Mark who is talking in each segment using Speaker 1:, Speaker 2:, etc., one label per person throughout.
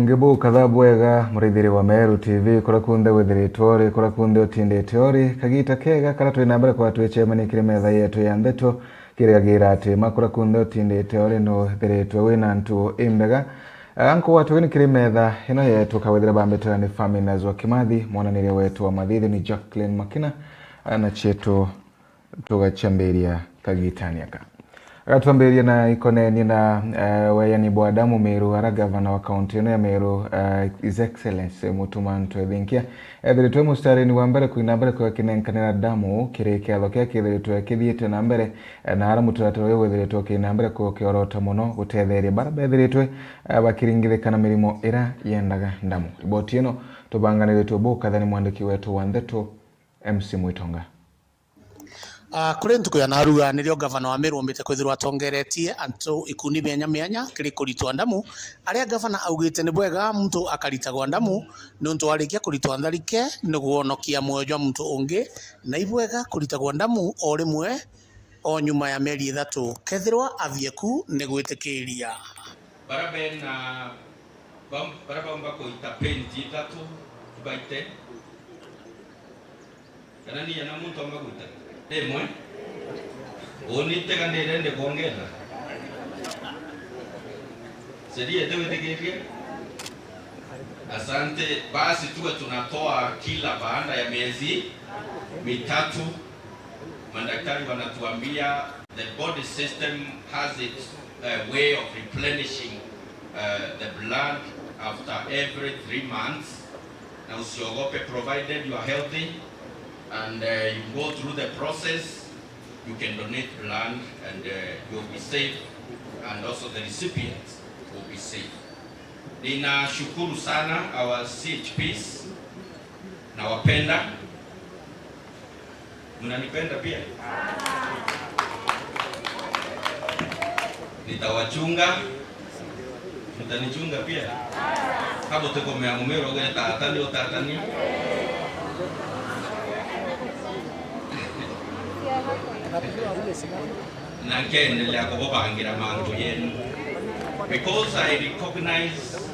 Speaker 1: Ngebu kadha bwega murithiri wa Meru TV kura kunde withiritwori kura kunde utinditiori kagita kega kara twinambere kwa twechemani kire metha yetu ya ndeto kirigagira ati makura kunde utinditiori no thiritwe wina ntu imbega anko watu ni kire metha ino yetu kawithira bambetera ni Famina Zwa Kimathi mwananiria wetu wa Mathithi ni Jacqueline Makina na chetu tugachamberia kagitaniaka Gatwamberia na ikoneni na wayani bwadamu Meru ara gavana wa kaunti ya Meru His Excellency Mutumanto Edhinkia ethiritwe mustarini wa mbere kuinambere kwa kinenkanira damu kireke alokia kithiritwe kithiete na mbere na ara mutaratara uyu wethiritwe kinambere kwa kiorota muno gutetheria baraba ethiritwe bakiringithikana mirimo ira yendaga damu iboti ino tubanganiritwe bukathani mwandiki wetu wa Ndeto MC Mwitonga
Speaker 2: kuri ntuko ya naruga nirio gavana wa Meru ombete kwithirwa atongeretie antu ikundi mianya kiri kuritwa ndamu aria gavana augite ni bwega muntu akaritagwa ndamu nuntu arikia kuritwa ntharike ni guonokia muoyo muntu ungi na ibwega kuritagwa ndamu o rimwe o nyuma ya meri 3 kethirwa avieku ni gwitikiria
Speaker 3: barabena barabamba kuita penti 3 baite kana ni yana muntu amaguta Demwe, unitega ndirende kuongeza. Seria tewe tegeria. Asante, basi tuwe tunatoa kila baada ya miezi mitatu. Madaktari wanatuambia the body system has its way of replenishing the blood after every 3 months. Na usiogope provided you are healthy. And you go through the process, you can donate blood and you'll be safe, and also the recipients will be safe. Ninashukuru sana our CHPs, nawapenda. Mnanipenda pia? Nitawachunga. Mtanichunga pia? Hapo tuko meamumero gani taatani o taatani? Because I recognize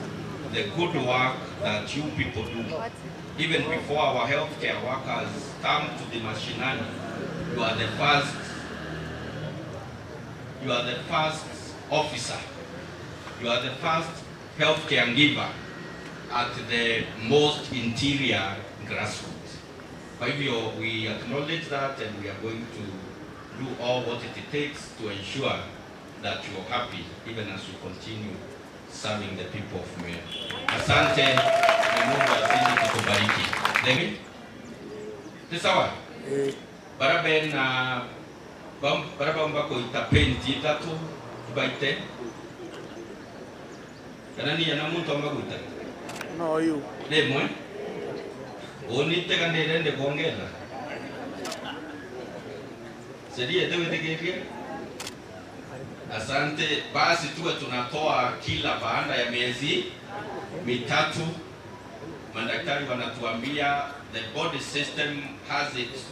Speaker 3: the good work that you people do. Even before our healthcare workers come to the mashinani, you are the first officer. You are the first healthcare giver at the most interior grassroots. We acknowledge that, and we are going to do all what it takes to ensure that you are happy even as you continue serving the people of Meru. Asante na Mungu azidi kukubariki. Demi? Tisawa? Barabamba kuita penti 3 baite. Kana ni yana muntu amaguta?
Speaker 2: No you.
Speaker 3: Demwe? Unitega ndirende kuongeza. Seria tewe tegeria. Asante, basi tuwe tunatoa kila baada ya miezi mitatu. Madaktari wanatuambia the body system has its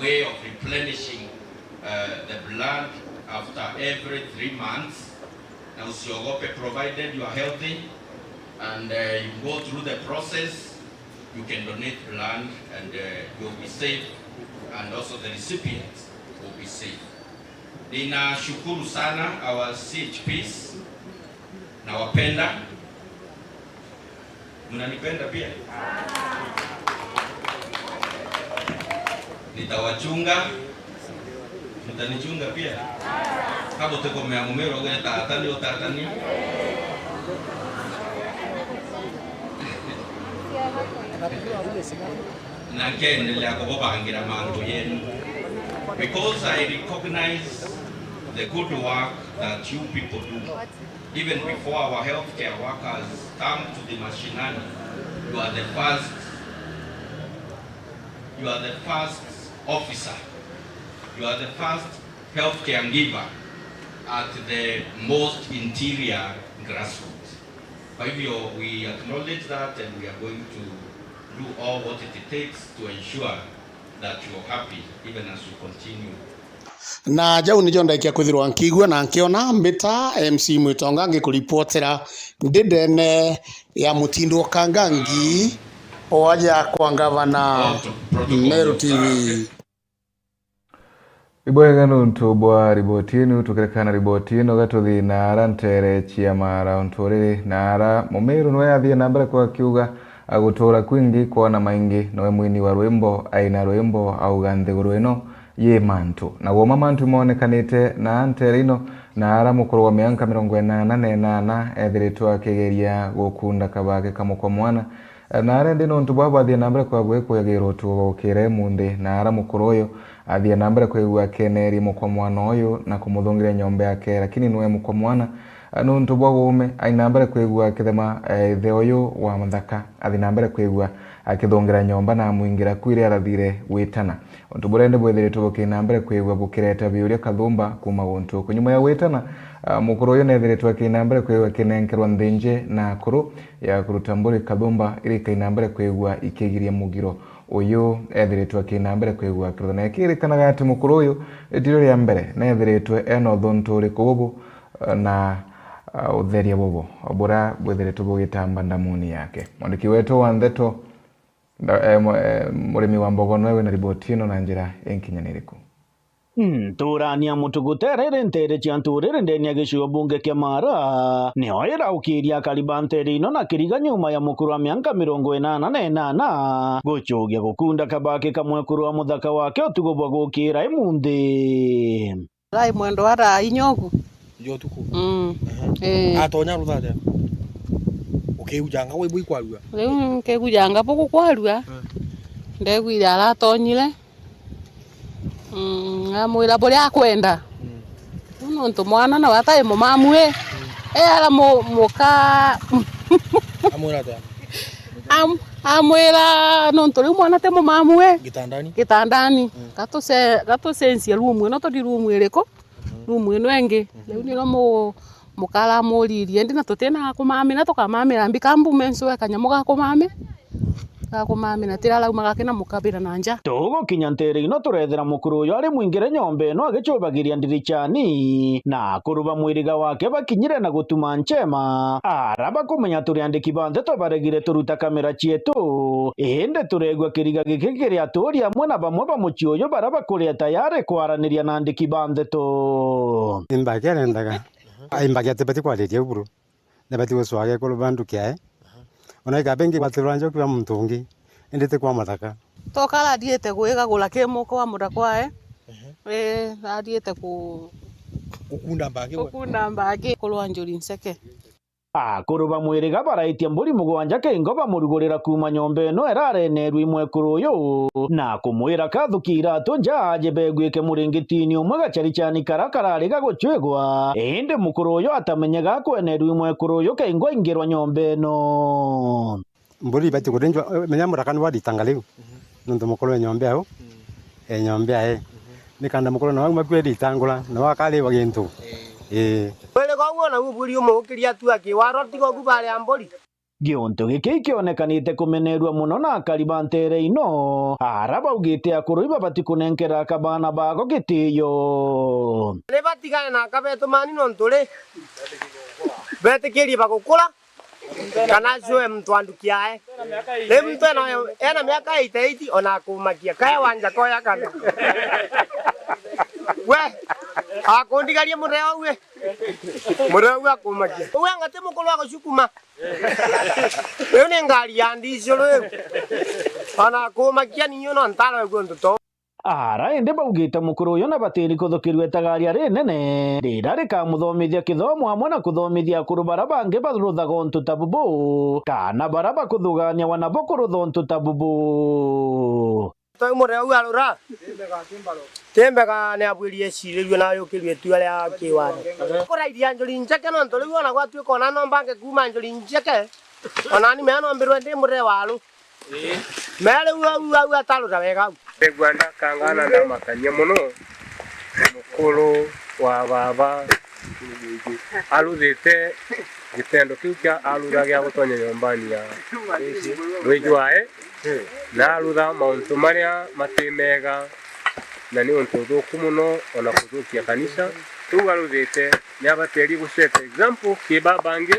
Speaker 3: way of replenishing the blood after every 3 months. Na usiogope provided you are healthy and you go through the process, you can donate blood and you'll be safe, and also the recipients will be safe. Ninashukuru sana our CHPs, nawapenda. Mnanipenda pia? Nitawachunga. Mtanichunga pia? Hapo tuko meamumero gani taatani o taatani? Because I recognize the good work that you people do. Even before our healthcare workers come to the mashinani, you are the first officer. You are the first healthcare giver at the most interior grassroots. We acknowledge that, and we are going to do all what it takes to ensure that you are happy even as you continue
Speaker 2: na jau ni jonda ikia kwithirwa nkigua na nkiona mbita MC Mwitonga ngikuripotera ndendene ya Mutindo Kangangi oaja kwa gavana Meru TV.
Speaker 1: Ibwega nuntubwa ribotinu tukirekana ribotinu gatuthi nara ntere chiamara ontorere nara Mumeru nwe athie nambere kwa kiuga agutura kwingi kuona maingi nowe mwini wa rwimbo aina rwimbo auga nthiguru ino ye mantu na woma mantu monekanite na ntere ino nara mukuru wa mianka 88 ethiritwo akigeria gukunda kabake kamukwa mwana nara ndi nuntubwa athie nambere kwa gwikuyagirwo tugukire munde nara mukuru uyu athie nambere kwigua keneri mukwa mwana uyu na kumuthungira nyombe yake lakini niwe mukwa mwana nuntubwa gume ainambere kwigua kithema ithe uyu wa Mathaka athie nambere kwigua akithungira nyomba na muingira kwire arathire witana untuburende bwethiritwo bukinambere kwigua bukireta biuria kathumba kuma guntu kunyuma ya witana mukuru uyu nethiritwo akinambere kwigua kinenkerwa nthinje na kuru ya kurutamburi kathumba iri kainambere kwigua ikigiria mugiro uyu ethiritwo akinambere kwigua kirona kirikanaga ati mukuru uyu itiro ria mbere nethiritwo eno thunturi kubu na utheria bobo obura bwethiritwo bugitamba ndamuni yake mwandiki wetu wa Ndeto murimi wa Mbogono we na riboti ino na njira enkinyaniriku
Speaker 4: turania mutuguterere ntere chianturere ndeni agishuo bunge kia Mara niho iraukiria karibanteri ino na kiriga nyuma ya mukuru wa mianka 88 guchugia gukunda kabake kamwe kuru wa muthaka wake utugobwa gukira imunde
Speaker 5: rai mwendo ara inyogu
Speaker 6: yo tuku atonya ruthate ukijanga we bui kwarua
Speaker 5: riu kegujanga buku kwarua ndegwira aratonyire amwira buri akwenda nontu mwana na watai mumamwe ara muka
Speaker 6: amwira ta
Speaker 5: amwira nontu riu mwana te mumamwe gitandani gato sensia rumu no to di rumu iriko rumu ino engi riu niro mukala muririe ndi na tutena kumamina tukamamira mbikambu menso kanyamu gakumame na tirala umagakena mukabira nanja
Speaker 4: tugo kinyantere ino turethera mukuru uyu ari mwingire nyombe no agicubagiria ndirichani na kuruba mwiriga wake bakinyire na gutuma nchema araba kumenya turiandiki bande tobaregire turuta kamera chietu ende turegwa kiriga gikikiri aturi amwe na bamwe bamuchi uyu baraba kuria tayari kwaraniria na andiki bande to
Speaker 7: imbagere ndaga imbagete bati kwalirie buru nabati woswage ko bandu kyae ona ikabengi batiranja kwa mtungi endete kwa Mathaka
Speaker 5: tokala diete gwega gula kemo kwa muda kwae adiete kukunda mbage kulwa njuri nseke
Speaker 4: kuruba mwiriga baraitia mburi mugwanja kengo bamurugurira kuma nyombe no erarenerwa imwe kuru uyu na kumwira kathukira tunjaje begwike muringitini umwe gacari cyane karakarari gagucwegwa ende mukuru uyu atamenyaga kwenerwa imwe kuru uyu kengo ingirwa nyombe no
Speaker 7: mburi bati kurenjwa menya murakani wadi tangaliu nundu mukuru wa nyombe aho nyombe nikanda mukuru na wangu makwedi tangula na wakali wagintu
Speaker 8: wele kwa uona mburi umukiria tu akiwaro tigo kubale ambori
Speaker 4: gionto giki kionekanite kumenerwa muno na karibantere ino araba ugite akuruiba bati kunenkera akabana bago gitiyo
Speaker 8: le batigane na kabeto mani nontule bete kiri bakukula kana zoe mtu andukiae le mtu ena miaka 88 ona kumakia kaya wanja koya kana we akondigaria mureo we mureo akumakia we ngate mukolo agashukuma ene ngari yandisho le ana kumakia ninyo no ntala gwondo to
Speaker 4: ara ende baugita mukuru uyu na batiri kuthukirwe tagari ari nene rira rikamuthomithia kithomo hamwe na kuthomithia kurubara bange baruthaga ontu tabubu kana baraba kuthugania wanabo kurutha tabubu
Speaker 8: to mureo arura tembega ne abwirie cirirwe na yukirwe tu ari akiwara kurairia njuri njeke no nturi wona gwatu kona no mbange kuma njuri njeke ona ni meno mbirwe ndi mureo waru mere uwa taruta wega
Speaker 9: Gwanda kangana na makanya muno mukuru wa baba aluthite gitendo kiu kia alutha gia gutonya nyombani ya rwijwae na alutha mauntu maria matimega na nĩ ũndũ ũthũku mũno ona gũthũkia kanitha tugarũthĩte nĩ abateri gũceta example kĩbabange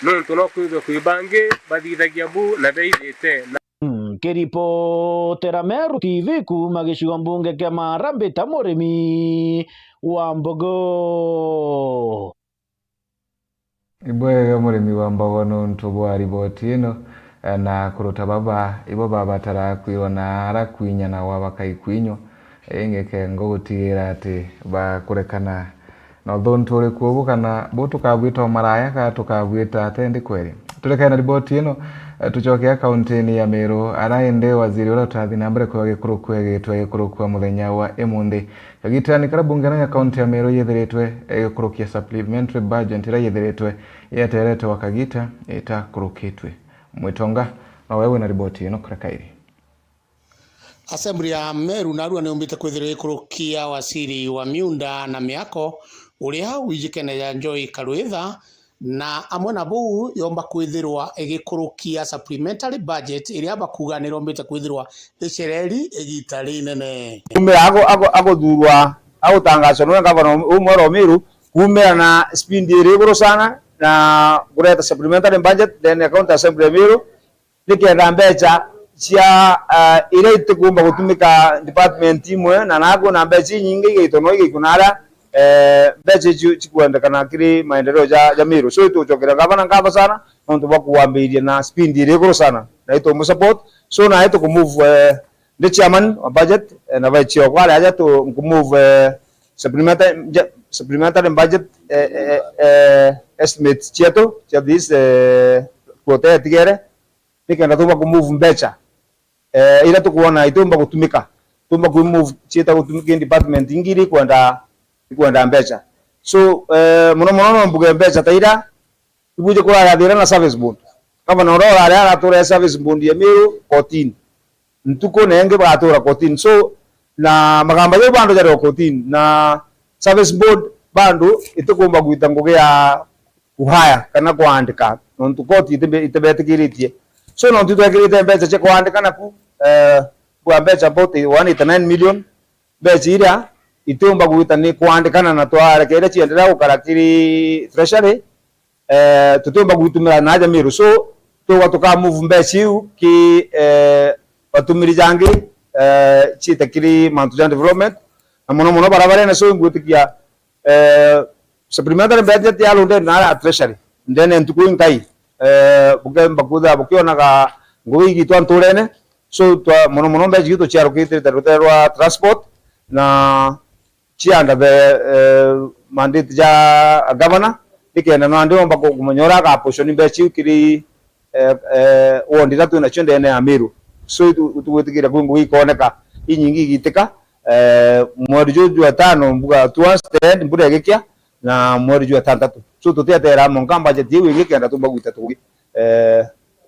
Speaker 9: nũntũ no kwĩthwo kwĩbange bathithagia bu na beithĩte
Speaker 4: Kiripotera Meru TV kuma gĩcigo mbunge kĩa Marambĩ ta mũrĩmi wa mbogo.
Speaker 1: Ibwega mũrĩmi wa mbogo nũntũ bwa riboti ĩno na kũruta baba ibo baba tarakwirwo na arakwinya na wabakaikwinywo engeke ngogutigĩra atĩ bakũrekana na thonto uri kuobu kana bo tukabwita maraya ka tukabwita atendi kweli tulekana riboti ino tuchoke akaunti ya Meru araende waziri ura tathi nambere kwa gikuru kwegetwe gikuru kwa muthenya wa emundi kagitani kara bunge na akaunti ya Meru yethiretwe gikuru kia supplementary budget ira yethiretwe yeterete wakagita eta kurukitwe mwitonga na wewe na riboti ino krakairi.
Speaker 2: Assembly ya Meru narua ni umbite kwithire gikurukia waziri wa miunda na miako uria wijikene ya Joy Karwitha na amwe na buu yomba kwithirwa igikurukia supplementary budget iria bakuga ni rombite kwithirwa icereri igita rinene
Speaker 10: kumira agothurwa agutangazwa no gavana umwe wa Meru kumira na spindi iri iguru sana na kureta supplementary budget then account assembly ya Meru nikenda mbeca cia ire itikumba gutumika department imwe na nago na mbeca nyingi igitono igikunara mbeca chikwendekana kiri maendeleo ya Meru so tuchokera gavana ngava sana nonto bakuambiria na spend ire iguru sana na ito mu support so na ito ku move the chairman of budget na vice chair kwale aja to ku move supplementary budget estimate cheto cha this quote tigere nikenda tuba ku move mbeca ila tukuona itomba kutumika tumba ku move cheta kutumika department ingiri kwenda mbeca so muno mbuge mbeca taira ibuje kula gathira na service bond kama no rora ara atura service bond ya Meru 14 ntuko nenge batura 14 so na magamba yo bando jaro 14 na service board bando itukumba guita nguge ya kuhaya kana kuandika nontukoti itebetikiritie so no tutwekirite mbeca che kuandika na ku kwa mbeca about 189 million mbeca ira itumba guita ni kuandikana na twarekere chiendelea gukarakiri treasury tutumba guitumira na ja Meru so tuka move mbeca iu ki batumiri jangi chitakiri mantujan development na muno barabara na so ngutikia supplementary budget ya lunde na treasury then ntuku ngai bugemba kuda bukiona ga ngui gitu nturene so twa muno mbeca gitu chiarukite terwa transport na chianda the mandate ja governor ikenda no ndio mbako kumonyora ka portion mbeca kiri wondira tu na chende ya Meru so tuwetikira kungu ikoneka inyingi gitika mweri juu wa 5 mbuga tuwa stand mbuga gekia na mweri juu wa 6 so tutetera mongamba je diwe gekenda tumba guitatu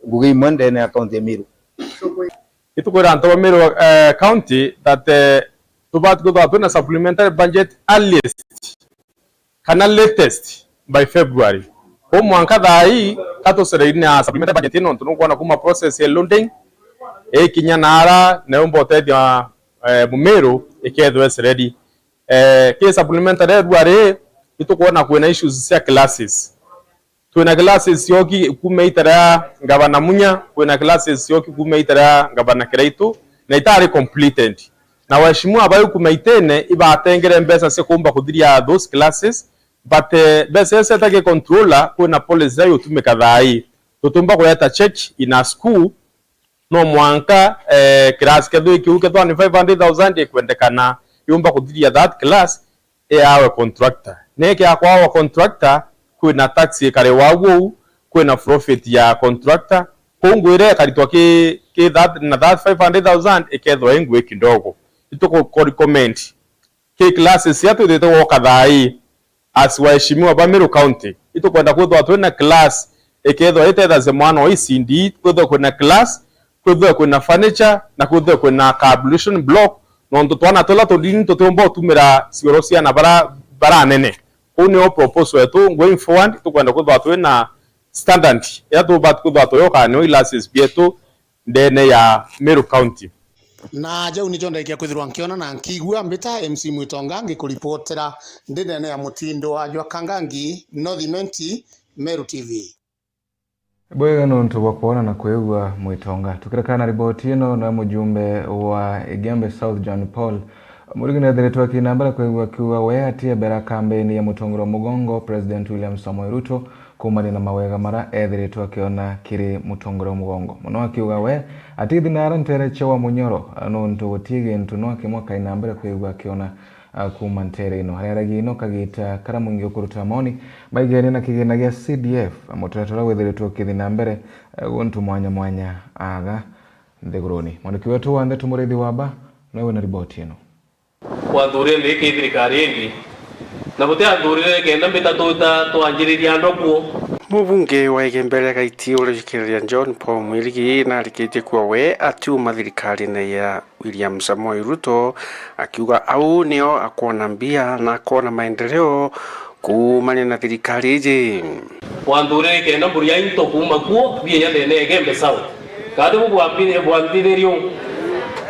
Speaker 10: ngugi mwende na account ya Meru
Speaker 11: itukwira nto Meru county that tubat go to na supplementary budget earliest kana latest by February o mwanka dai kato sereini na supplementary budget ino tunukuona kuma process ya lunding kinya nara na umbote dia Meru ikethwe ready ke supplementary February itukuona kuena issues cia classes tuena classes yoki kumeitara gavana Munya kuena classes yoki kumeitara gavana Kiraitu na itari completed na waheshimiwa abayo kumeitene ibatengere mbeca cia kumba kuthiria those classes but bese setake controller kuena policy yo tumika thai tutumba kuleta check in a school no mwanka class kedwe kiuke twa ni 500,000 kwendekana yumba kuthiria that class yawe contractor neke akwa contractor kwina tax kare wawo kwina profit ya contractor kungwire karitwa ki that na that 500,000 ikethwa ingwe kidogo ituko recommend ki classes yatu dito woka thai as waheshimiwa ba Meru county itukwenda kuthwa twina class ikethwa itetha ze mwana oicindi kuthwa kwina class kuthwa kwina furniture na kuthwa kwina cabulation block nondo twana tola todini totombo tumira siorosia na bara nene unio proposal yetu going forward tukwenda kuthwa twina standard ya tu bat kuthwa toyoka no classes bietu ndene ya Meru county
Speaker 2: na jau ni jonda ikia kwithirwa nkiona na nkigua mbita MC Mwitonga ngikuripotera ndinene ya mutindo wa Jwa Kangangi North Imenti Meru TV.
Speaker 1: Bwega nuntu wa kuona na kuigua Mwitonga. Tukirekana ripoti ino na mjumbe wa Igembe South John Paul Murigina dhiretwa kinambara kuigua kiwa weatia bera kampeni ya mutongoro mugongo President William Samoei Ruto kumani na mawega mara dhiretwa kiona kiri mutongoro mugongo. Muno akiuga we atithi nara ntere chewa munyoro nuntu utige ntuno akimwaka inambara kuigua kiona kumantere ino hararagi ino kagita karamungi okuruta maoni baigene na kigena gya CDF mutaratora wethiretwa kithina mbere guntu mwanya aga ndeguroni mwaniki wetu wande tumurethi waba nawe na ripoti ino
Speaker 12: wathurire ndiki thirikari indi na bote athurire kenda mbita twanjiriria ndokuo
Speaker 13: Mubunge wa Igembe Gaiti ulikiria John Paul Mwirigi na alikite kuwa we atiuma thirikari ya William Samoei Ruto akiuga au nio akuona mbia na akuona maendeleo kumanya na thirikari ije
Speaker 12: wathurire kenda mburia into kuma kuo bia yande ne Igembe South kade bwambithirio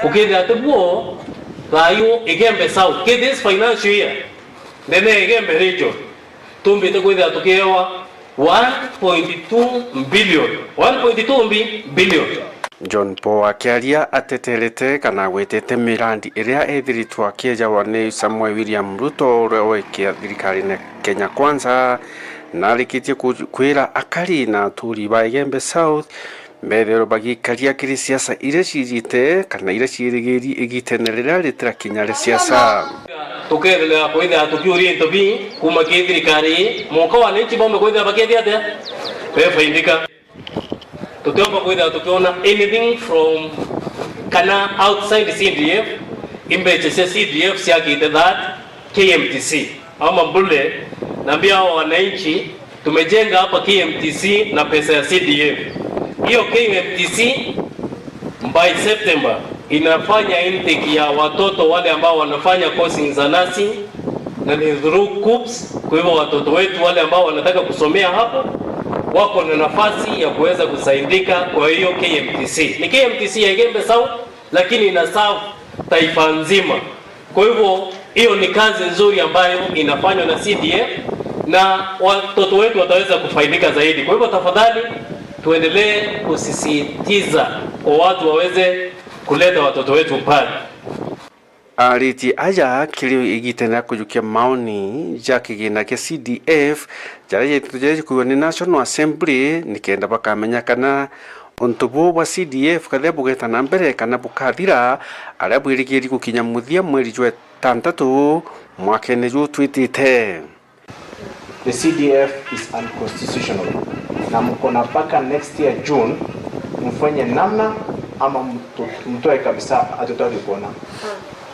Speaker 12: ukithia atibuo Rayo Igembe South ke this financial year ndene Igembe region tumbite kwithia tukiwa 1.2 billion.
Speaker 13: John Paul akiaria ateterete kana gwetete mirandi iria ethiritwa kiejawa ni Samoei William Ruto wekia thirikari na Kenya Kwanza na likitie kwira akari na aturi ba Igembe South mbere bagikaria kiri siasa ile cirite kana ile cirigiri igitenerera litira kinyare siasa
Speaker 12: tukerela kwitha tukiuri ntobi kuma thirikari mwaka wa nchi bombe kwitha bakethia atia befaindika tutomba kwitha tukiona anything from kana outside CDF imbeche CDF siakite that KMTC ama mbule naambia wananchi tumejenga hapa KMTC na pesa ya CDF hiyo KMTC by September inafanya intake ya watoto wale ambao wanafanya course za nursing na ni through CUPS. Kwa hivyo watoto wetu wale ambao wanataka kusomea hapo wako na nafasi ya kuweza kusaidika. Kwa hiyo KMTC ni KMTC ya Igembe South lakini ina serve taifa nzima. Kwa hivyo hiyo ni kazi nzuri ambayo inafanywa na CDF na watoto wetu wataweza kufaidika zaidi. Kwa hivyo tafadhali tuendelee kusisitiza kwa watu waweze kuleta watoto wetu pale.
Speaker 13: Ariti aja kili igitena kujukia maoni jaki gina ke CDF jaraje tujeje kuwa ni National Assembly nikenda bakamenya kana ontubo wa CDF kadhe bugeta na mbere kana bukathira arabu irigiri kukinya muthia mweri jwe 6 mwaka ne ju twitite.
Speaker 14: The CDF is unconstitutional na mkona paka next year June mfanye namna ama mtoe kabisa hatutaki kuona.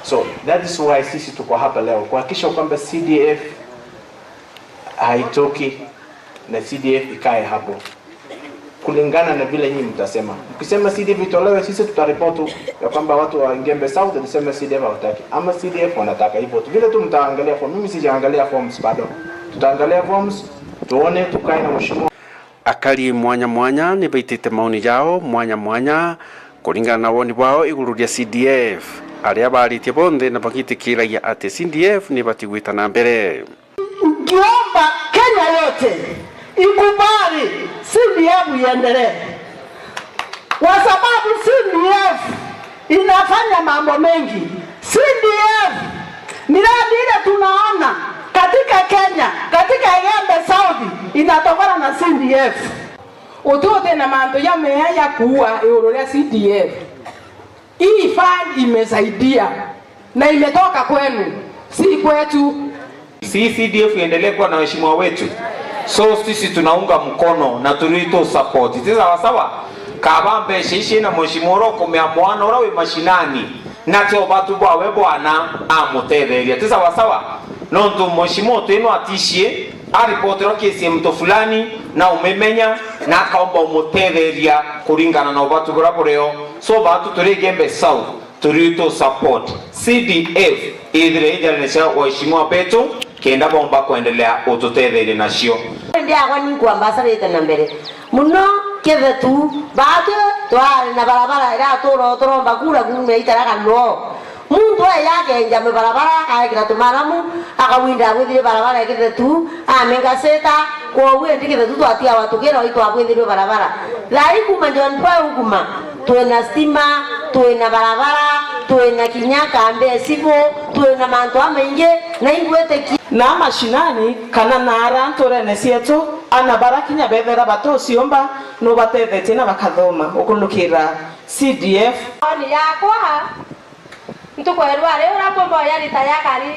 Speaker 14: So that is why sisi tuko hapa leo kuhakikisha kwamba CDF haitoki na CDF ikae hapo kulingana na vile nyinyi mtasema. Ukisema CDF itolewe sisi tutaripoti ya kwamba watu wa Igembe South wanasema CDF hawataki ama CDF wanataka hivyo tu. Vile tu mtaangalia form, mimi sijaangalia forms bado. Tutaangalia forms tuone tukae na mheshimiwa
Speaker 13: akari mwanya ni baitite maoni yao mwanya kulingana na woni wao iguru ya CDF aria baritie bonde na bagitikira ya ate CDF ni batigwita na mbere.
Speaker 15: Kiomba Kenya yote ikubali CDF iendelee kwa sababu CDF inafanya mambo mengi. CDF miradi ile tunaona katika Kenya, katika Igembe South inatokana na CDF.
Speaker 16: Utote na mambo ya meya kuwa eurolea CDF. Hii fund imesaidia na imetoka kwenu, si kwetu.
Speaker 17: CDF iendelee kuwa na waheshimiwa wetu. So sisi tunaunga mkono na tulito support. Tisa sawa kabambe shishi na mheshimiwa roko mwana ora we mashinani na tio batu bwawe bwana amutetheria. Tisa sawa nondo mheshimiwa twenu atishie aripotero kesi mto fulani na umemenya na kaomba umutetheria kuringana na batu buraboreo. So batu turi Igembe South tulito support CDF idire ijanisha waheshimiwa petu kenda bomba kuendelea ututetheria nacio.
Speaker 18: Ndia kwa ni kwa ambassador na mbere muno kevetu batu twari na barabara ira turomba kula kume itaraga no muntu yake njame barabara aikira tumaramu akawinda gwithire barabara ikire tu amenga seta kwa wewe ndikire tu twatia watu kero itwa gwithire barabara lai kuma ndio ndio kuma tuena stima tuena barabara tuena kinyaka ambe sipo tuena mantu amenje na ingwete
Speaker 15: na mashinani kana nara ntorene sietu ana barakinya bethera batosiomba no batethete na bakathoma ukulukira CDF
Speaker 19: oni yakwa ntukwerwa leo rapombo yali tayakari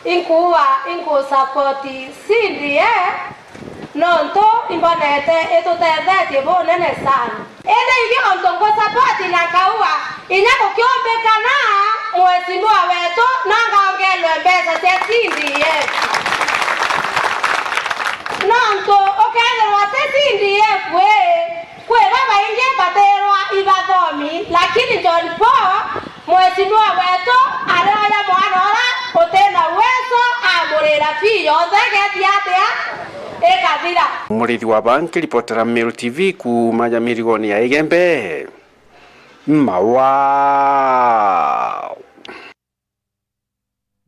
Speaker 19: inku support CDF nonto imbonete etutethete bonene sana ende ingi ontongo support na kaua inyako kiombekana mwesinua wetu nangaongelwe mbesa cia CDF nonto okelwa te CDF we kwe baba inge baterwa ibathomi lakini John Paul mwesinua wetu aroya mwanora utena weso amurira fiyo thegeti atia ekathira
Speaker 13: Murithi wa banki ripotera Meru TV kuma ya mirigoni ya Igembe Mawa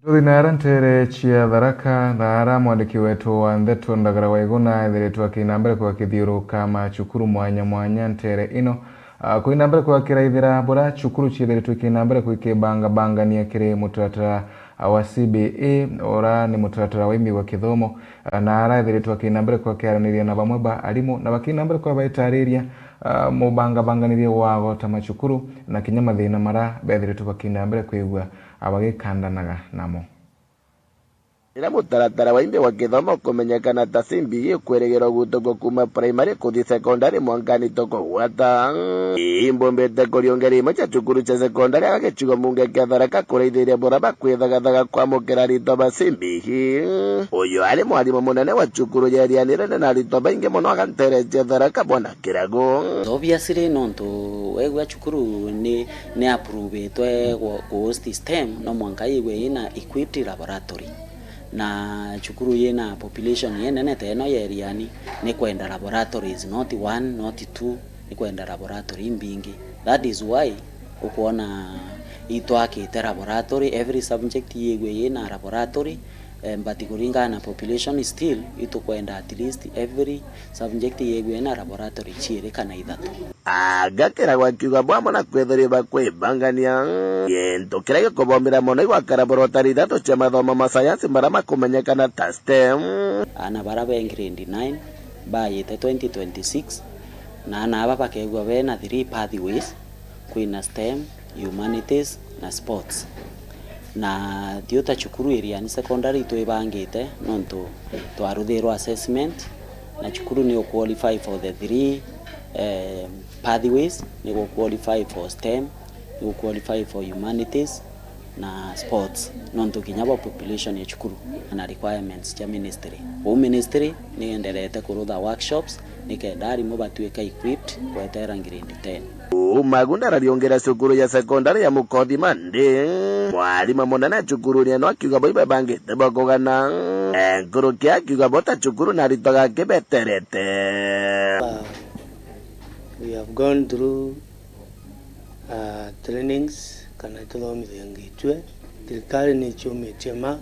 Speaker 1: Tulinara ntere chia Tharaka thara mwandiki wetu wa Ntheto Ndagara Waiguna ethiritwo akinambere kwa kithiuruka macukuru mwanya ntere ino kuinambere kwa kiraithira bora cukuru chiethiritwo ikinambere kwikibangania kiri mutaratara wa CBE ora ni mutaratara wa imi wa kithomo na araithiritwo akinambere kwa kiaraniria na bamwe ba alimu na bakinambere kwa baitariria mubanganirie wago ta macukuru na kinya mathina mara bethiritwo bakinambere kwigwa abagikandanaga namo
Speaker 20: ira mutaratara wa imbe wa githomo kumenyekana ta CBE kweregera gutoko kuma primary kuthi secondary mwangani toko gwata imbombete kuriongera imwe cha cukuru cha secondary agakichugo munge kia Tharaka kureithiria bora bakwithagathaga kwamukira rito ba CBE uyu ari mwarimu munene wa cukuru ya rianire na rito baingi muno agantereje Tharaka Bwana Kirago
Speaker 21: obviously nonto wegwa cukuru ni approve twe go STEM no mwanka iwe ina equipped laboratory na chukuru yena population yena teno yeriani ni kwenda laboratories not one not two ni kwenda laboratory mbingi. That is why ukuona itwake laboratory every subject yegwe yena laboratory but kuringa na population still itokwenda at least every subject yegwe na laboratory chire kana ithatu
Speaker 20: agakera gwakiuga bwamo na kwetheri bakwibangania yento kirage kubombera mono igwakara laboratory ithatu cia mathomo ma science marama kumenyekana ta STEM
Speaker 21: ana baraba grade 9 bayete 2026 na ana aba bakegwa bena 3 pathways kwina STEM, humanities na sports na tiota chukuru area ni secondary twibangite nonto twaruthirwo assessment na chukuru ni qualify for the 3 pathways ni qualify for STEM, ni qualify for humanities na sports nonto kinyaba population ya chukuru na requirements ya ministry ministry ni endelete kurutha workshops nikedari mo batuika equipped kwetera grade 10
Speaker 20: Magunda raliongera cukuru ya secondary ya Mukothi Mande mwalimu munene cukuru ni no akiuga boibe bangite bagogana nguru kia akiuga bota cukuru na ritoga kibeterete.
Speaker 22: We have gone through trainings kana tuthomithia ngitwe thirikari ni chumitie ma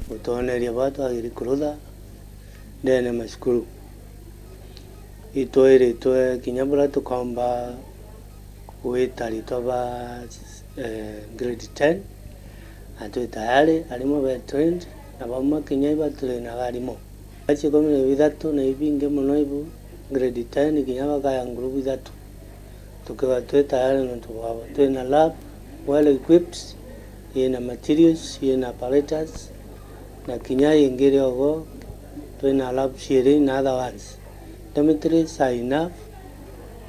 Speaker 22: utoneria batu agiri kurutha ndene macukuru itwe kinyabura tukomba kuita ritoba grade 10 atu tayari alimo be trained na bamwe kinyaiba train agarimo achi komile bidatu na ibinge muno ibu grade 10 kinyaba kaya nguru bidatu tukiwa tayari na tuwabo tena lab well equipped yena materials yena apparatus na kinyai ingire ogo tena lab sharing na other ones dormitories are enough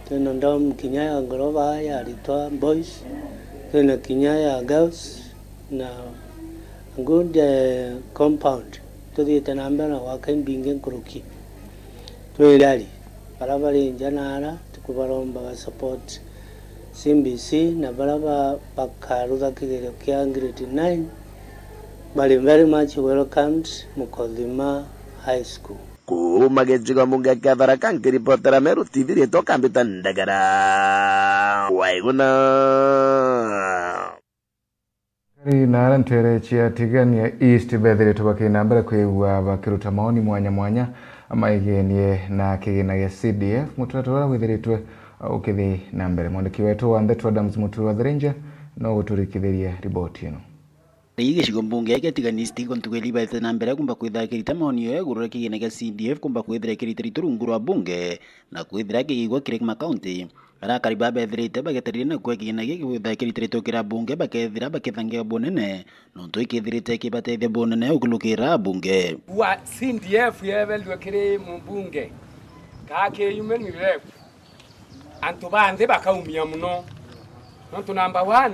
Speaker 22: tena ndom kinyaya ngoroba ya ritwa boys tena kinyaya girls na good compound tudi tena ambana wakan bingen kuruki twelali barabara njanara tukubaromba support CBC na baraba bakaruza kigero kya grade 9 bali very much welcomed Mukothima High School
Speaker 20: kuma gĩcigo mbunge kĩa Tharaka ngĩribotera Meru TV rĩtwa Kambita Ndagara Waiguna.
Speaker 1: Nara ntere chia tigania East Bethel tubakina mbere kwigua bakiruta maoni mwanya mwanya amaigenie na kigina ya CDF muturatura witheritwe ukithi na mbere mwandiki wetu wa Ndeto Adams Mutua Thirinja no guturikithiria riboti ino.
Speaker 3: Gĩcigo mbunge gĩtiganisti kontugeli baithe na mbere kumba kwithakirita maoni yo gurura kigina ya CDF kumba kwithira kirita riturungu rwa bunge na kwithira kigwa Kirima County ara kariba betherite bageterire na kwa kigina gĩgwithakirita ritokira bunge bakethira bakithangia bonene no twikithirite kibateithia bonene ukulukira bunge
Speaker 6: wa CDF yebeldwe kiri mbunge kake yumenire antu bande bakaumia muno no number 1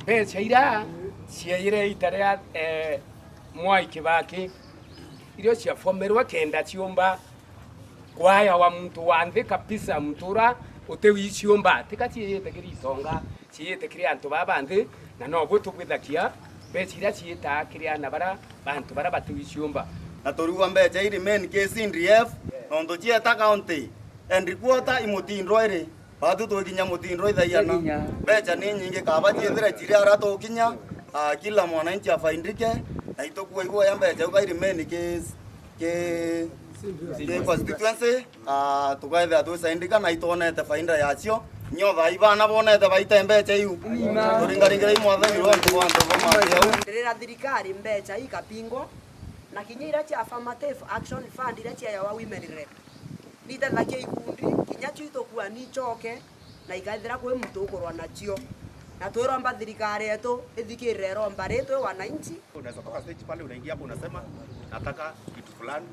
Speaker 6: becha ira ciaire itarea Mwai Kibaki irio cia fomerwa kenda ciomba kwaya wa mtu wande kabisa mtura utewi ciomba tikatiete kiritonga ciete kiri antu babande na no gutugithakia becha ira cieta kiri ana bara bantu bara batuwi ciomba
Speaker 23: na toruwa becha iri men ke CDF nondo cieta county and quarter imutindro ire batu tokinya mutindro ithaiana becha ni nyingi kaba ciethira ciri ara tokinya kila mwananchi afaindike na itokuwa igwa ya becha ukairi men ke constituency tukaitha tusaindika na itonete fainda yacio nyotha ibana bonete baita mbecha iu turingaringira imwathani wantu wantu kama
Speaker 24: ndirira thirikari mbecha ikapingo na kinyira cha affirmative action fund ira cha ya women rep nitethakia ikundi kinya chitokuwa ni choke na ikaithira kwe mtu ukorwa nacio na twiromba thirikari yetu ithikirire romba ritwe wananchi.
Speaker 25: Unaweza toka stage pale unaingia hapo unasema nataka kitu fulani,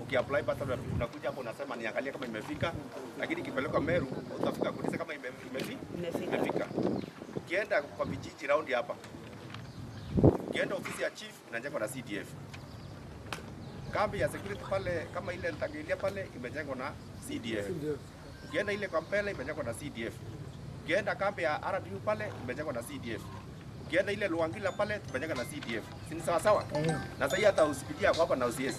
Speaker 25: ukiapply pata unakuja hapo unasema niangalie kama imefika, lakini kipelekwa Meru utafika kuuliza kama imefika. Ukienda kwa vijiji round hapa, ukienda ofisi ya chief inajengwa na CDF. Kambi ya security pale kama ile nitagilia pale imejengwa na CDF. Ukienda ile kwa Mpele imejengwa na CDF. Ukienda kambi ya RDU pale imejengwa na CDF. Ukienda ile Luangila pale tumejengwa na CDF. Si ni sawa sawa? Na sasa hata usipitia kwa hapa na UCS.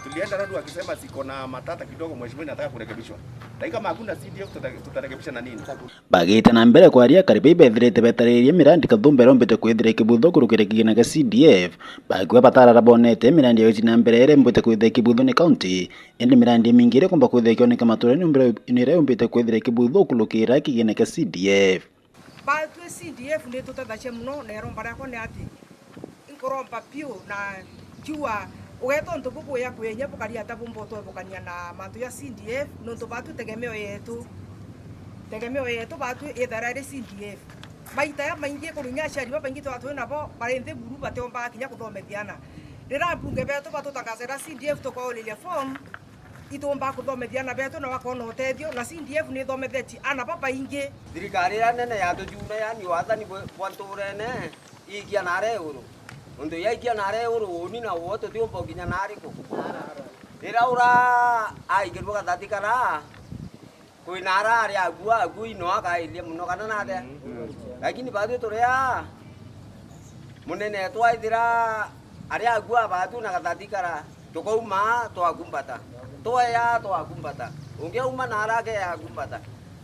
Speaker 25: Tulienda Rodu akisema siko na matata kidogo, mheshimiwa nataka kurekebishwa. Lakini kama hakuna CDF tutarekebisha na nini?
Speaker 3: Bagita na mbere kwaria karibe bethirite betaririe mirandi kathumbe rombete kwithire kibutho kurukire kigina ga CDF bagwe batara bonete mirandi yo na mbere ere mbete kwithire kibutho ni county ende mirandi mingire kumba kwithire kioneka mature ni mbere ni mbete kwithire kibutho kulukira kigina ga CDF
Speaker 24: ba tu CDF ndi tutatache muno na romba yako ni ati inkoromba piu na jua ugeto ntubuku ya kwenya bukaria tabumbo to bukania na mantu ya CDF no to batu tegemeo yetu batu etharare CDF maita ya maingie kurunya shari baba ngito watu nabo barende buru bateomba kinya kuthomethiana rira bunge betu batu takazera CDF to kwa ile form itomba kuthomethiana betu na wakona utethio na CDF ni thometheti ana baba inge
Speaker 8: thirikari ya nene ya tujuna yani wathani bwanturene igia nare euro Ondo yaikia nare uru ni na wote tio pokinya nariko. Ira ura ai kirwa datikara. Kui nara ari agua ino aka ile muno kana nade. Lakini bado torea. Munene twaithira ari agua bado na datikara. Tokouma to agumbata. Toya to agumbata. Ungeuma nara ke agumbata.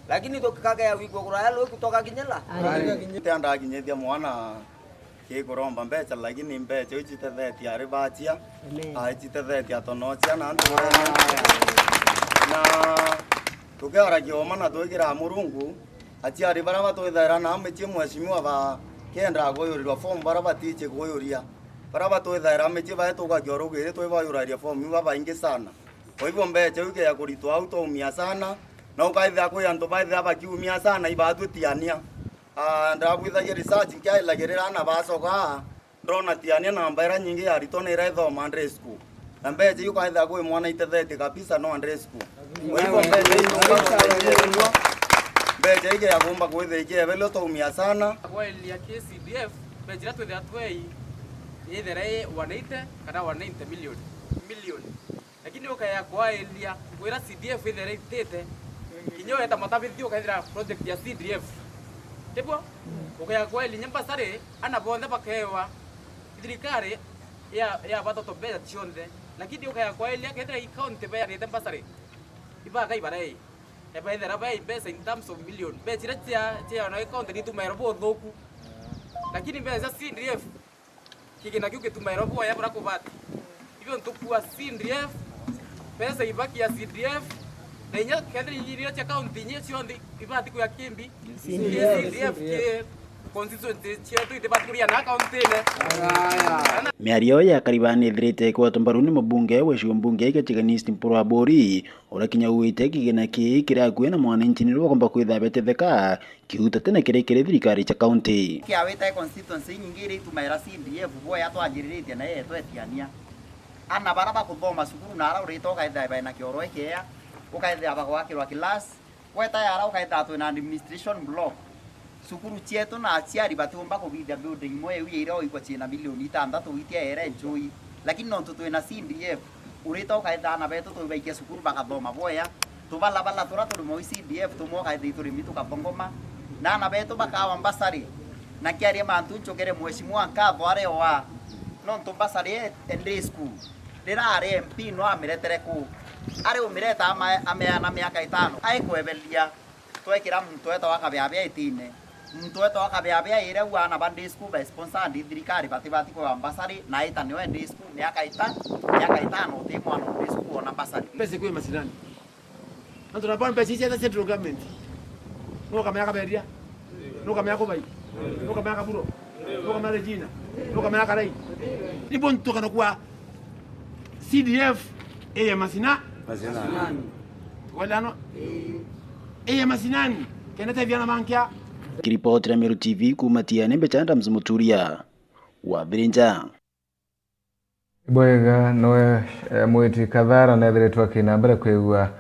Speaker 8: Lakini tokaka ya wiko kura lo kutoka kinyela.
Speaker 23: Tenda kinyethia mwana Kikoromba mbecha lakini mbecha ichitetheti ari bachia ichitetheti atonochia na antu na tukara kioma na twikira murungu achiari bara batwithera na mechi mheshimiwa ba kenda goyorirwa form bara batiche goyoria bara batwithera mechi baetuka kiorugire twibayuraria form baba ingi sana kwa hivyo mbecha uke ya kuritwa auto umia sana na ukaitha kwa antu baitha bakiumia sana ibatutiania ndabwithagia research nkiailagerera na bacoka ndona tiania na mbaira nyingi ya ritone iraithoma Andre school na mbeje yuko aitha kwe mwana itethete kabisa no Andre school kwa hivyo mbeje ige ya kumba kwithe ige velo toumia sana
Speaker 26: kwa ile ya KCDF mbeje tu ya twei either wanaite kana 190 milioni lakini ukaya kwa ile ya kwira CDF either itete kinyo eta matabithio kaithira project ya CDF Tipo, ukaya kwa ili nyamba sare ana bonde bakewa thirikari ya batoto beza chonde lakini ukaya kwa ile kedra account be ya basari iba kai barai eba ida raba pesa in terms of million be chira chia na account ni tumairo bo thoku lakini be za CDF kigina kiuke tumairo bo ya brako bat hivyo ntukua CDF pesa ibaki ya CDF na inya kedra ile cha account nye sio ndi ibati kwa kimbi CDF ke constituency chetu itebaturia na account ile
Speaker 3: miario ya karibani thirite kwa tombaruni mabunge wesho mbunge ikatiganisti mporo bori orakinya uite kigena ki kira kwena mwananchi ni kwamba kwithabete theka kihuta tena kire thirikari cha county
Speaker 4: kia wita constituency nyingire tumaira CDF boya twanjiriritie na yetu etiania ana baraba kuthoma sukuru na ara urito kaitha na kioro ikea ukaitha abagwakirwa class weta yara ukaitha tu na administration block sukuru chetu na aciari batumba kubithia building moyo wira oigwa china milioni 6 witia era njui lakini no tutu na CDF urita ukaitha na betu tu baikia sukuru bakathoma boya tubala bala turatu mo CDF tumoka ituri mitu kabongoma na betu bakawa mbasari na kiaria mantu nchokere mheshimiwa nkatho are wa no tumbasari ende school dira are MP no amiretere ku are umireta ameana miaka 5 aikwebelia twekira muntu eto wakabyabya itine muntu eto wakabyabya ire wana bandi school by sponsor ndi thirikari batibati kwa ambassador na ita ni wende school miaka 5 utimwa no school na ambassador
Speaker 5: pesa kwa masinani ndo tunapana pesa hizi hata central government no kama yaka beria no kama yako bai no kama yaka buro no kama Regina no kama yaka rai nipo ntoka kwa CDF ya masinani wala no masinani kenete viana bankia
Speaker 3: kiripoti ya Meru TV kumatia nembe chanda mzumuturia wa Birinja
Speaker 1: Bwega noe mwiti kadhara na ethiritwe akinambere kwigua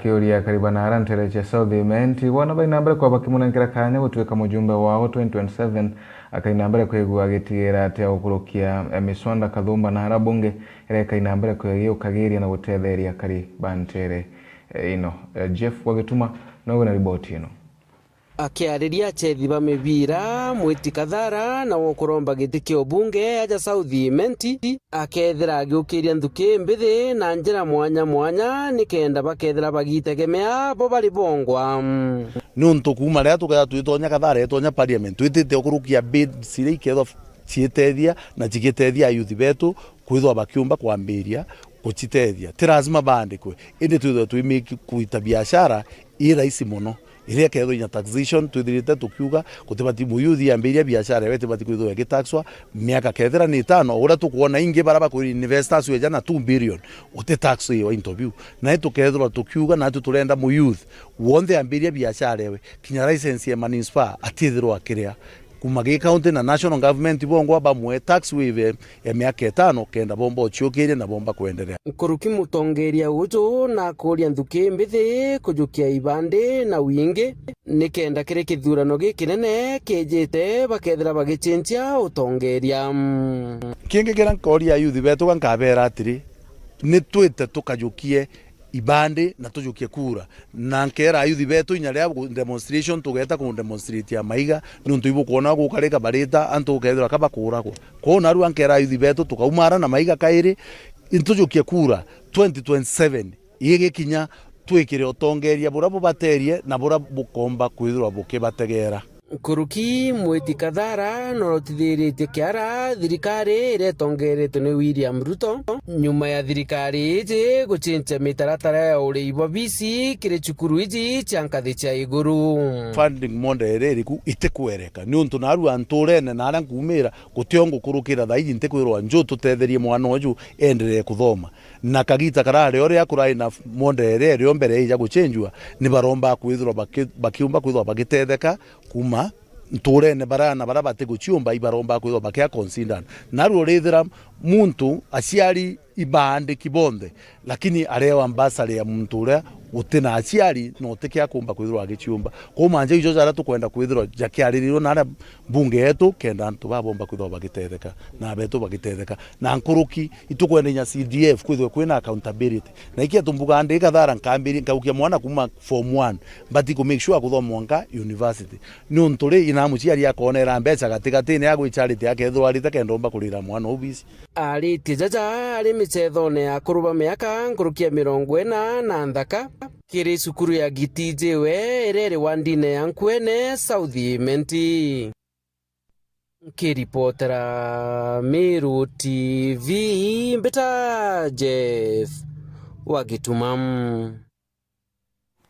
Speaker 1: kiuria karibana harantere cha Southiment wana bainambere kwa bakimunenkera kanya gutwika mujumbe wao 2027 akainambere kwigua gitigira ate okurukia emisonda kathumba na harabunge ere kainambere kwigua kagiria na gutetheria kari bantere ino Jeff wagituma no na riboti ino
Speaker 7: akiariria chethi ba mibira mwiti kadhara na wokuromba giti kio bunge aja Southiment akethira agiukiria nthuki mbithi na njira mwanya nikenda bakethira bagitegemea bo bari bongwa
Speaker 9: nuntu kuma ria tukaya twitonya kadhara etonya parliament twitite okurukia bid siri ketho cietethia na cigitethia youth betu kwithwa bakiumba kwambiria kuchitethia ti lazima bandikwe indi twithwa twimiki kuita biashara i rahisi muno ile ketho ina taxation twithirite tukiuga gutibati muyuthi ambiria biashara wete bati kwithwa gitaxwa miaka kethira ni 5 ura tukuona ingi baraba ku investors weja na 2 billion uti tax yo interview na tukethwa tukiuga na turenda muyuthi wonde ambiria biashara we kinya license ya municipal atithirwa kiria kumagi county na national government bongo bamwe tax waiver ya miaka 5 kenda bomba ochiokirie na bomba kuendelea
Speaker 7: kuruki mutongeria ujo na kuria nthuki mbithi kujukia ibande na wingi nikenda kire kithurano gikinene kijite bakethira bagichinjia utongeria
Speaker 9: kingi kira nkoria youth betu kankabera atiri ni twite tukajukie ibande na tujukie kura na nkera youth betu inyaria demonstration tugeta ku demonstrate ya maiga nuntu ibu kuona gukareka barita antu kethira kaba kuragwo kona ru nkera youth betu tukaumara na maiga kairi intujukie kura 2027 yege kinya twikire utongeria burabo baterie na burabo bukomba kwithirwa bukibategera
Speaker 7: kuruki mwiti kadhara norotithiritie kiara thirikari iretongeretwo ni William Ruto nyuma ya thirikari iji guchinja mitaratara ya urei wa bisi kire cukuru iji cia nkathi cia iguru
Speaker 9: funding model iriku itikwereka ni untu naru anturene na aria kumira gutiongo kurukira thaiji ntikwirwa nju tutetherie mwana uju endelee kuthoma na kagita karare oria kurai na model iri mbere ija guchenjwa ni baromba kwithirwa bakiumba kwithirwa bagitetheka kuma nturene barana barabate guchiumba ibaromba kwithwa bakia consider naru rithira muntu aciari ibande kibonde lakini arewa ambassador ya muntu ria utina aciari no tikia kumba kwithirwa agichiumba ko manje ijo jara tukwenda kwithirwa jakiaririo na bunge yetu kenda antu babomba kwithwa bagitetheka na betu bagitetheka na nkuruki itukwenda nya CDF kwithwa kwina accountability na ikia tumbuga ande kathara nkambiri nkaukia mwana kuma form 1 but ku make sure kuthoma mwanga university ni unturi ina muciari akonera mbeca gatigati ni agwi charity akethwa arite kenda omba kurira mwana obisi
Speaker 7: ari tijaja ari micethone ya kuruba miaka ngurukia 40 na nthaka kiri cukuru ya Gitijiwe ireri wandine ya Nkwene South Menti. Kiripotera Meru TV mbeta Jeff Wagitumamu.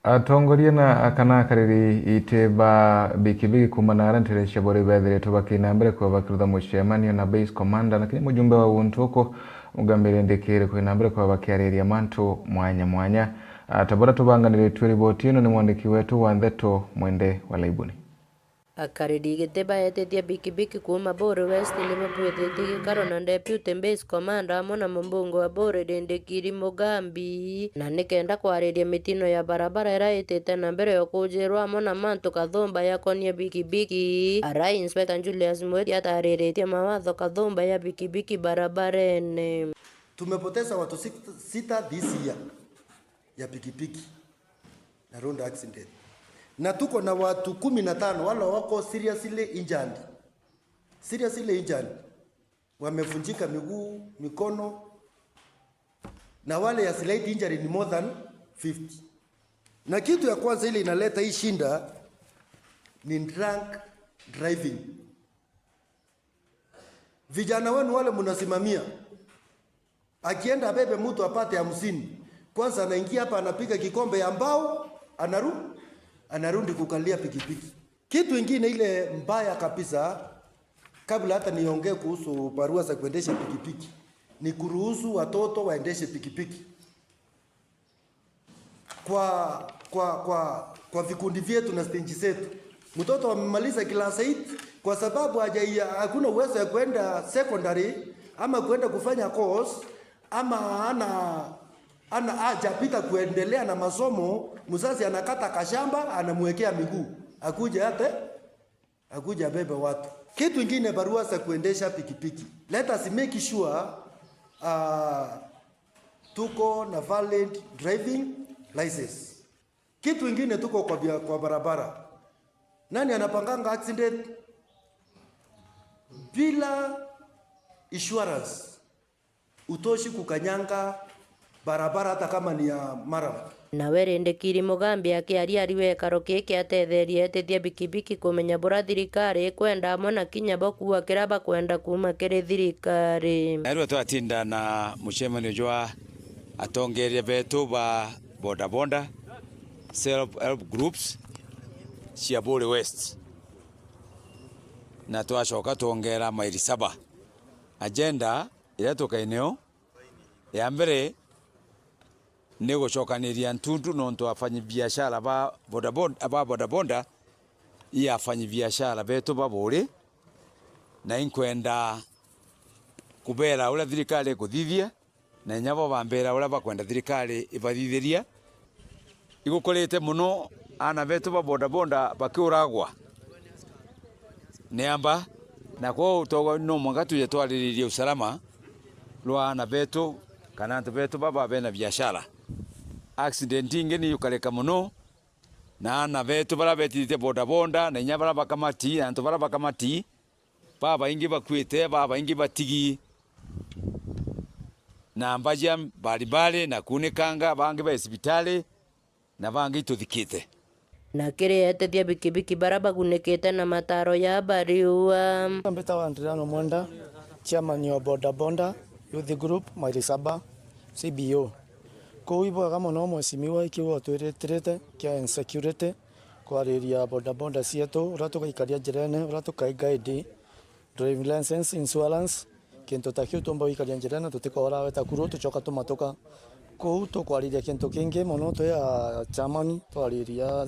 Speaker 1: Atongoria na akana kariri iteba bikibigi kumanara nteresha bori bedhere tubakina mbere kwa bakirudha mushemanio na base commander na kini mujumbe wa untuko mugambire ndekere kwa nambere kwa bakiareria manto mwanya tabora tubanganire twiri botino ni mwandiki wetu wa Ntheto Mwende wa Laibuni.
Speaker 2: Akaridi giteba yetetia bikibiki kuma Bore West nimepwethete gikaro na deputy base commander amona mbungo wa Bore Dendekiri Mugambi na nikenda kwariria mitino ya barabara iraitete na mbere yo kujirwa amona manto kathumba yakonia bikibiki. Ara inspector Julius Mweti atariretie mawatho kathumba ya bikibiki barabarene.
Speaker 10: Tumepoteza watu 6 this year ya pikipiki na road accident. Na tuko na watu 15 wala wako seriously injured. Wamevunjika miguu, mikono, na wale ya slight injury ni more than 50. Na kitu ya kwanza ile inaleta hii shinda ni drunk driving. Vijana wenu wale mnasimamia, akienda bebe mtu apate 50, kwanza anaingia hapa anapiga kikombe ya mbao, anarudi kukalia pikipiki. Kitu ingine ile mbaya kabisa, kabla hata niongee kuhusu barua za kuendesha pikipiki, ni kuruhusu watoto waendeshe pikipiki. Kwa vikundi vyetu na stage zetu, mtoto amemaliza class 8 kwa sababu hakuna uwezo ya kwenda secondary ama kwenda kufanya course ama ana hajapita kuendelea na masomo, mzazi anakata kashamba anamwekea miguu akuja bebe watu. Kitu kingine, barua za kuendesha pikipiki, let us make sure tuko na valid driving license. Kitu kingine, tuko kwa barabara, nani anapanganga accident bila insurance? Utoshi kukanyanga barabara hata kama ni ya mara.
Speaker 2: Nawe Rendekiri Mugambi akiaria ariwe karo kiki atetherie tetia bikibiki kumenya bora thirikari kwenda mona kinya bokuwa kiraba kwenda kuma kiri thirikari.
Speaker 11: Nero twatinda na muchemanio jwa atongeria betu ba boda self help groups cia Bore West na twacoka tuongera mairi 7 agenda ira tukaineo ya mbere ni gucokaniria ntundu nontu afanyi biashara ba boda iya afanyi biashara betu ba Bore na inkwenda kubera ula thirikari kuthithia na nyabo bambera ula bakwenda thirikari ibathithiria igukorete muno ana betu ba boda bakiuragwa neamba na kwa togo no mwangatu ya twaliriria usalama lwa ana betu kana antu betu baba bena biashara. Accident ingeni yukareka muno na ana betu barabetite boda na nyabara bakamati antu barabakamati baba ingi bakwite baba ingi batigi na ambajia balibale na kunikanga bangi ba hospitali na bangi tuthikite
Speaker 2: na kire etetia bikibiki baraba kunekete na mataro ya bariua.
Speaker 12: Mbeta wa Andriano Mwenda, chairman wa boda youth group mairi 7 CBO. Kuibo kama no mwesimiwa ikiwa twereterete kia insecurity kwa area boda sieto uratoka ikaria jirene uratoka guide driving license insurance kintu takio tomba ikaria jirene tutikora weta kuru tucoka tumatoka kuto kwariria kintu kingi muno to ya chamani twariria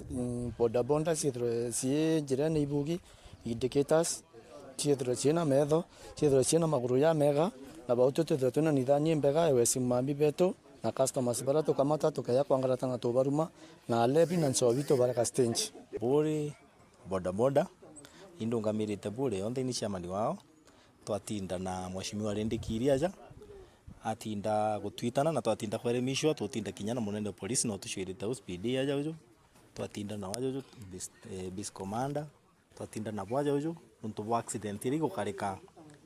Speaker 12: boda sie jirene ibugi indicators tiethro china metho tiethro china maguru ya mega na bauto tiethro na nidhani mbega ewesimambi beto na customers barato kamata tukaya kwangarata na tobaruma na lebi na nsovito baraka stage
Speaker 14: Bore boda indungamirite Bore onthe ni chamani wao twatinda na mweshimiwa Rendekiri aja atinda gutwitana na twatinda kweremishwa tutinda kinyana munene polisi no tushirite hospitali aja ujo twatinda na wajo base commander twatinda na wajo ujo untu accident iri gukarika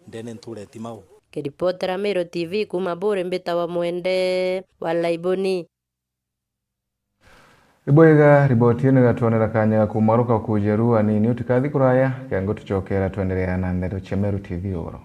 Speaker 14: ndene nture timau
Speaker 2: Kiripotera Meru TV kuma Bore Mbita wa Mwende wa Laiboni.
Speaker 1: Iboiga riboti ino gatuonera kanya kumaruka kujerua nini utikathi kuraya kiango tuchokera tuendelea na ndero cha Meru TV oro.